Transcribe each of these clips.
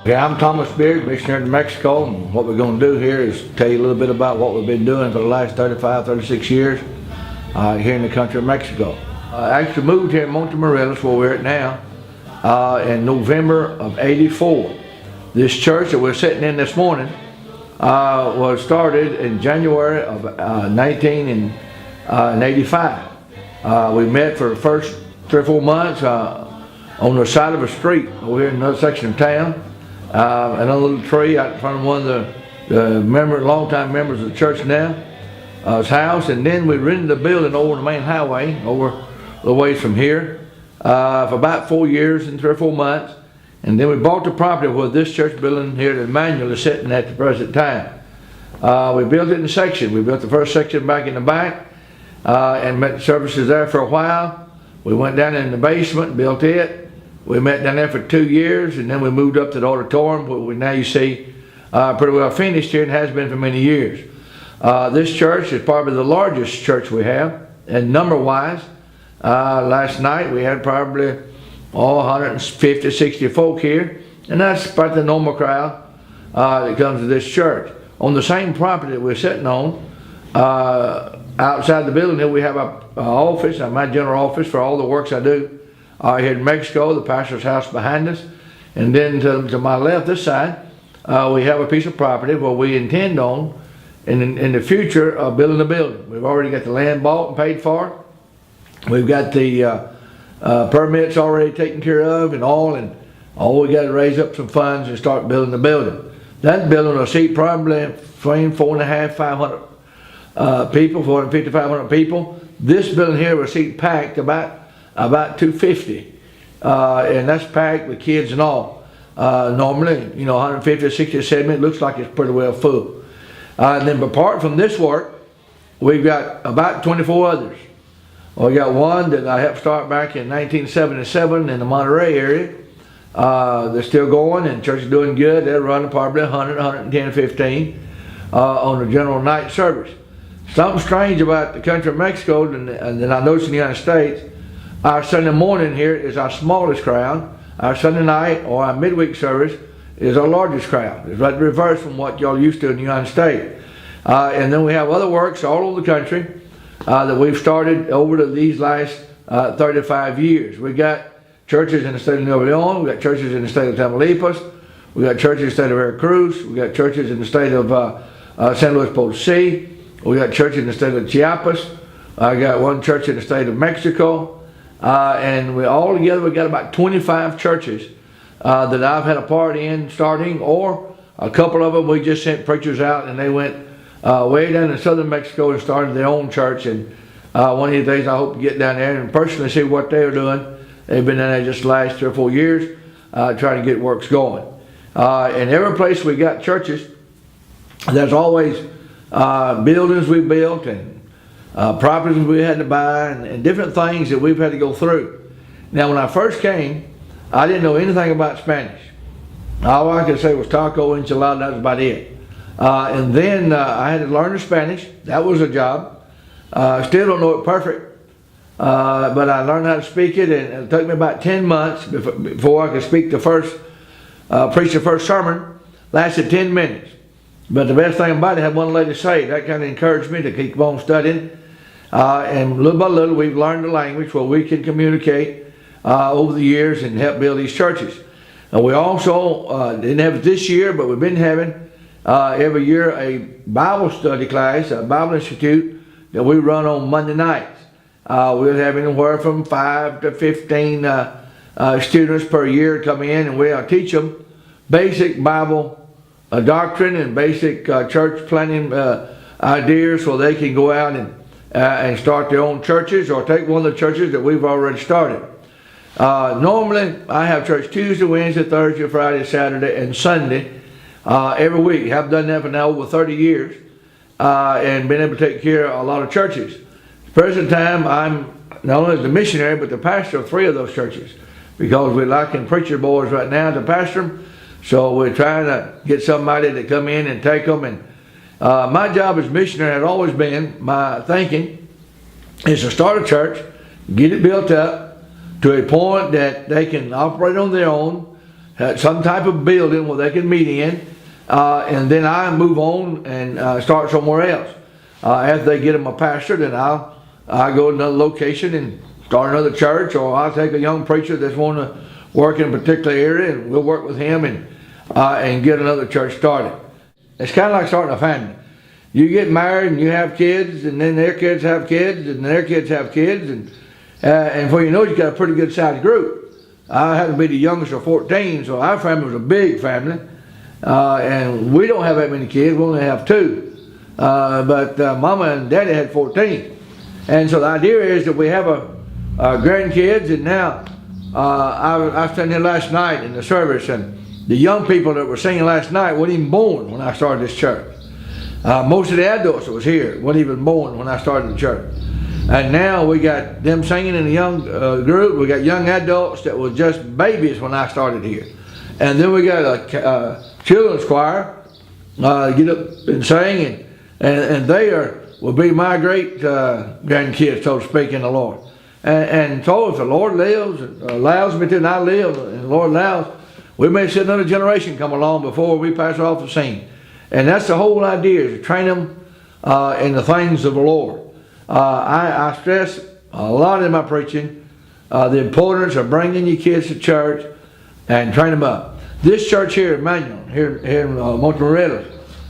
Okay, I'm Thomas Beard, missionary to Mexico, and what we're going to do here is tell you a little bit about what we've been doing for the last 35, 36 years here in the country of Mexico. I actually moved here in Montemorelos, where we're at now, in November of '84. This church that we're sitting in this morning was started in January of 1985. We met for the first 3 or 4 months on the side of a street over here in another section of town. Another little tree out in front of one of the long-time members of the church now, his house, and then we rented a building over the main highway, over the ways from here, for about 4 years and 3 or 4 months, and then we bought the property where this church building here at Emmanuel is sitting at the present time. We built it in sections. We built the first section back in the back, and met services there for a while. We went down in the basement and built it. We met down there for 2 years, and then we moved up to the auditorium, where we now you see pretty well finished here and has been for many years. This church is probably the largest church we have, and number-wise, last night we had probably 150, 60 folk here, and that's about the normal crowd that comes to this church. On the same property that we're sitting on, outside the building here, we have an office, my general office for all the works I do. Here in Mexico, the pastor's house behind us, and then to my left, this side, we have a piece of property where we intend on, in the future, building a building. We've already got the land bought and paid for. We've got the permits already taken care of and all we got to raise up some funds and start building the building. That building will seat probably between 450, 500 people, 450, 500 people. This building here will seat packed about 250, and that's packed with kids and all. Normally, 150, 60, 70, it looks like it's pretty well full. And then apart from this work, we've got about 24 others. We got one that I helped start back in 1977 in the Monterey area. They're still going, and the church is doing good. They're running probably 100, 110, 15 on the general night service. Something strange about the country of Mexico, and I noticed in the United States, our Sunday morning here is our smallest crowd. Our Sunday night or our midweek service is our largest crowd. It's right the reverse from what y'all used to in the United States. And then we have other works all over the country that we've started over these last 35 years. We got churches in the state of Nuevo León. We got churches in the state of Tamaulipas. We got churches in the state of Veracruz. We got churches in the state of San Luis Potosí. We got churches in the state of Chiapas. I got one church in the state of Mexico. And we all together, we got about 25 churches that I've had a part in starting, or a couple of them we just sent preachers out and they went way down in southern Mexico and started their own church. And one of these days I hope to get down there and personally see what they're doing. They've been down there just the last 3 or 4 years trying to get works going. In every place we got churches, there's always buildings we built and properties we had to buy and different things that we've had to go through. Now when I first came, I didn't know anything about Spanish. All I could say was taco, enchilada, that was about it. And then I had to learn the Spanish. That was a job. Still don't know it perfect, but I learned how to speak it, and it took me about 10 months before I could speak preach the first sermon. Lasted 10 minutes. But the best thing about it, I had one lady say, that kind of encouraged me to keep on studying. And little by little, we've learned the language where we can communicate over the years and help build these churches. And we also didn't have it this year, but we've been having every year a Bible study class, a Bible Institute that we run on Monday nights. We'll have anywhere from 5 to 15 students per year come in, and we'll teach them basic Bible doctrine and basic church planning ideas so they can go out and start their own churches or take one of the churches that we've already started. Normally I have church Tuesday, Wednesday, Thursday, Friday, Saturday, and Sunday every week. I've done that for now over 30 years and been able to take care of a lot of churches. At the present time, I'm not only the missionary but the pastor of 3 of those churches, because we're lacking preacher boys right now to pastor them. So we're trying to get somebody to come in and take them. And my job as missionary has always been, my thinking, is to start a church, get it built up to a point that they can operate on their own, some type of building where they can meet in, and then I move on and start somewhere else. After they get them a pastor, then I go to another location and start another church, or I'll take a young preacher that's want to work in a particular area, and we'll work with him and get another church started. It's kind of like starting a family. You get married and you have kids, and then their kids have kids, and their kids have kids, and before you know it, you got a pretty good sized group. I happened to be the youngest of 14, so our family was a big family, and we don't have that many kids. We only have 2, but Mama and Daddy had 14, and so the idea is that we have grandkids. And now I was standing here last night in the service, and the young people that were singing last night weren't even born when I started this church. Most of the adults that was here weren't even born when I started the church. And now we got them singing in a young group. We got young adults that were just babies when I started here. And then we got a children's choir get up and sing, and they will be my great grandkids, so to speak, in the Lord. And so if the Lord lives, allows me to, and I live, and the Lord allows, we may see another generation come along before we pass off the scene. And that's the whole idea, is to train them in the things of the Lord. I stress a lot in my preaching the importance of bringing your kids to church and train them up. This church here, Emmanuel, here in Montmorelos,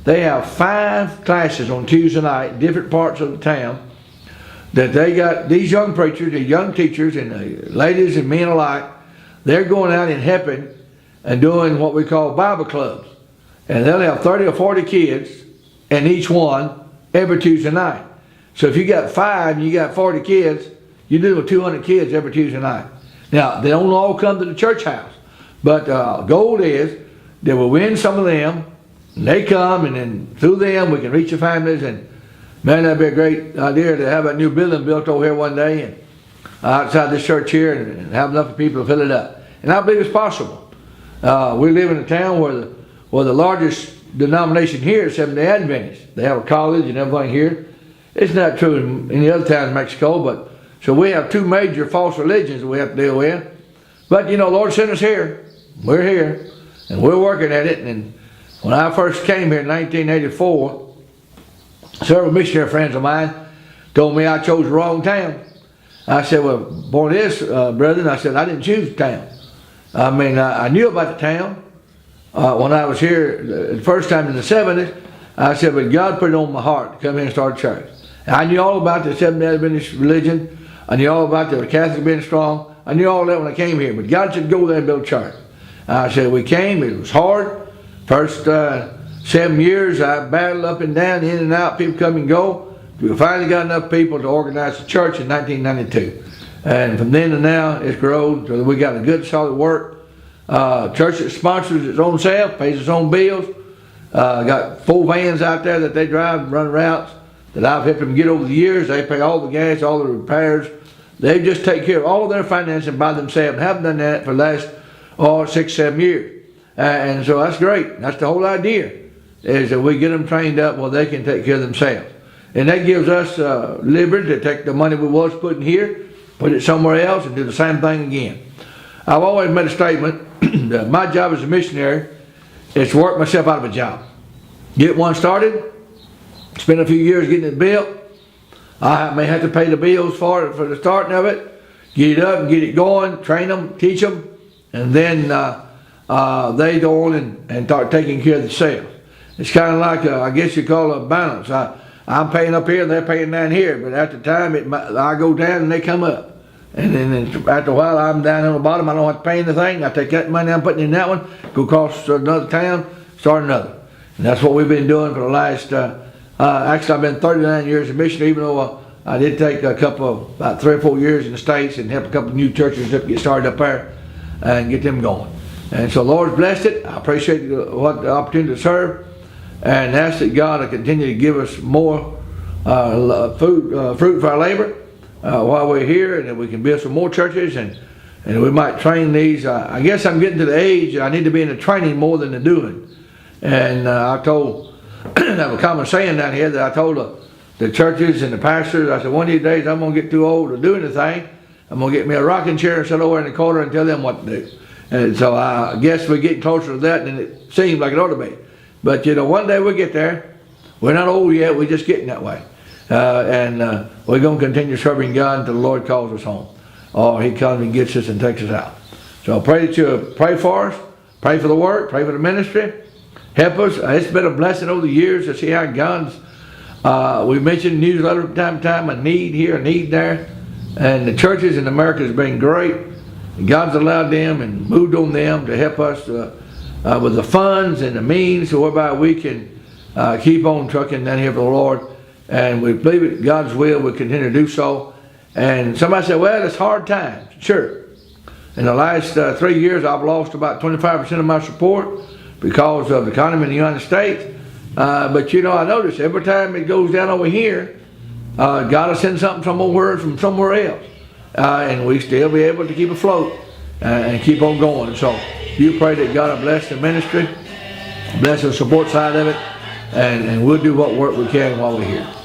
they have 5 classes on Tuesday night in different parts of the town, that they got these young preachers, the young teachers, and the ladies and men alike. They're going out and helping and doing what we call Bible clubs. And they'll have 30 or 40 kids in each one every Tuesday night. So if you got 5 and you got 40 kids, you're doing 200 kids every Tuesday night. Now, they don't all come to the church house, but the goal is that we'll win some of them, and they come, and then through them we can reach the families. And man, that'd be a great idea to have a new building built over here one day, and outside this church here, and have enough people to fill it up. And I believe it's possible. We live in a town where the largest denomination here is Seventh-day Adventists. They have a college and everything here. It's not true in any other town in Mexico, but so we have 2 major false religions that we have to deal with. But you know, Lord sent us here. We're here, and we're working at it. And when I first came here in 1984, several missionary friends of mine told me I chose the wrong town. I said, well, boy, this, brethren, I said, I didn't choose the town. I mean, I knew about the town when I was here the first time in the 70s. I said, but God put it on my heart to come here and start a church. And I knew all about the Seventh-day Adventist religion. I knew all about the Catholic being strong. I knew all that when I came here. But God said, go there and build a church. I said, we came. It was hard. First 7 years, I battled up and down, in and out. People come and go. We finally got enough people to organize the church in 1992. And from then to now, it's grown. So we got a good, solid work. Church that sponsors its own self, pays its own bills. Got 4 vans out there that they drive and run routes that I've helped them get over the years. They pay all the gas, all the repairs. They just take care of all of their financing by themselves, and haven't done that for the last 6, 7 years. And so that's great. That's the whole idea, is that we get them trained up where they can take care of themselves. And that gives us liberty to take the money we was putting here, put it somewhere else, and do the same thing again. I've always made a statement that my job as a missionary is to work myself out of a job. Get one started, spend a few years getting it built. I may have to pay the bills for the starting of it, get it up and get it going, train them, teach them, and then they go on and start taking care of themselves. It's kind of like, I guess you call it a balance. I'm paying up here and they're paying down here, but at the time I go down and they come up. And then after a while I'm down on the bottom, I don't have to pay anything. I take that money I'm putting in that one, go across to another town, start another. And that's what we've been doing for the last, actually I've been 39 years a missionary, even though I did take about 3 or 4 years in the States and help a couple of new churches get started up there and get them going. And so the Lord's blessed it. I appreciate the opportunity to serve, and ask that God will continue to give us more fruit for our labor while we're here, and that we can build some more churches, and we might train these. I guess I'm getting to the age I need to be in the training more than the doing. And I told, I have a common saying down here that I told the churches and the pastors, I said, one of these days I'm going to get too old to do anything. I'm going to get me a rocking chair and sit over in the corner and tell them what to do. And so I guess we're getting closer to that than it seems like it ought to be. But you know, one day we'll get there. We're not old yet, we're just getting that way. And we're going to continue serving God until the Lord calls us home, or He comes and gets us and takes us out. So I pray that you pray for us, pray for the work, pray for the ministry. Help us. It's been a blessing over the years to see how God's, we mentioned newsletter from time to time, a need here, a need there. And the churches in America has been great. God's allowed them and moved on them to help us with the funds and the means whereby we can keep on trucking down here for the Lord. And we believe it, God's will, we'll continue to do so. And somebody said, well, it's hard times. Sure. In the last 3 years, I've lost about 25% of my support because of the economy in the United States. But you know, I notice every time it goes down over here, God will send something from somewhere else. And we still be able to keep afloat and keep on going. So you pray that God will bless the ministry, bless the support side of it, and we'll do what work we can while we're here.